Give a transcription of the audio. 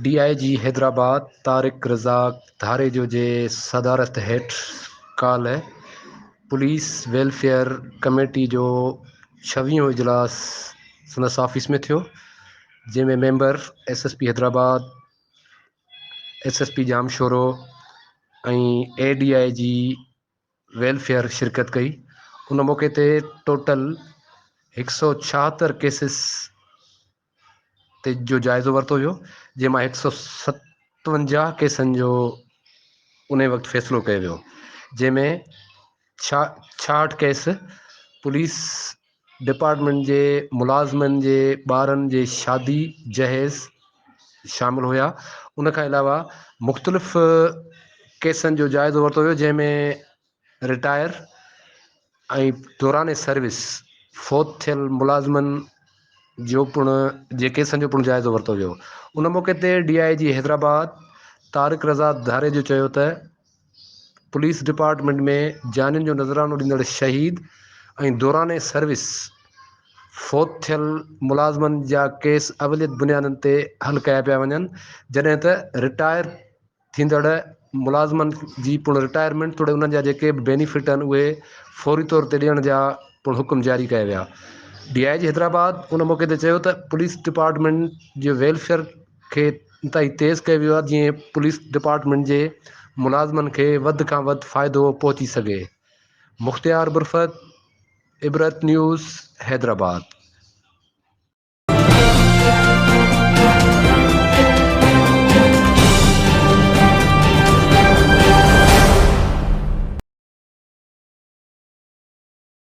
DIG Hyderabad Tariq Razzaq धारेजो जे सदारत हेठि काल police welfare committee जो 26हों इजलास संदसि ऑफिस में थियो, जंहिंमें member SSP Hyderabad, SSP Jamshoro ऐं ADIG वेलफेयर शिरकत कई। उन मौक़े ते टोटल 176 केसिस ते जो जाइज़ो वरितो वियो, जंहिंमां 157 केसनि जो उन वक़्तु फ़ैसिलो कयो वियो, जंहिंमें 66 केस पुलिस डिपार्टमेंट जे मुलाज़िमनि जे ॿारनि जे शादी जहेज़ शामिल हुया। उन खां अलावा मुख़्तलिफ़ केसनि जो जाइज़ो वरितो वियो, जंहिंमें रिटायर ऐं दौरान सर्विस फ़ौत थियल मुलाज़िमनि जो पिणु जे केसनि जो पिणु जाइज़ो वरितो वियो। उन मौक़े ते DIG हैदराबाद तारिक रज़ा धारेजो चयो त पुलिस डिपार्टमेंट में जानियुनि जो नज़रानो ॾींदड़ शहीद ऐं दौरान सर्विस फ़ौत थियल मुलाज़िमनि जा केस अवलियत बुनियादनि ते हल कया पिया वञनि, जॾहिं त रिटायर थींदड़ मुलाज़िमनि जी पिणु रिटायरमेंट तोड़े उन्हनि जा जेके बि बेनिफिट आहिनि उहे फौरी तौर ते ॾियण जा पिणु हुकुम जारी कया विया। DIG हैदराबाद उन मौक़े ते चयो त पुलिस डिपार्टमेंट जे वेलफेयर खे ताईं तेज़ कयो वियो आहे, जीअं पुलिस डिपार्टमेंट जे मुलाज़िमनि खे वधि खां वधि फ़ाइदो पहुची सघे। मुख़्तियार बुरफ़त, इबरत न्यूज़, हैदराबाद।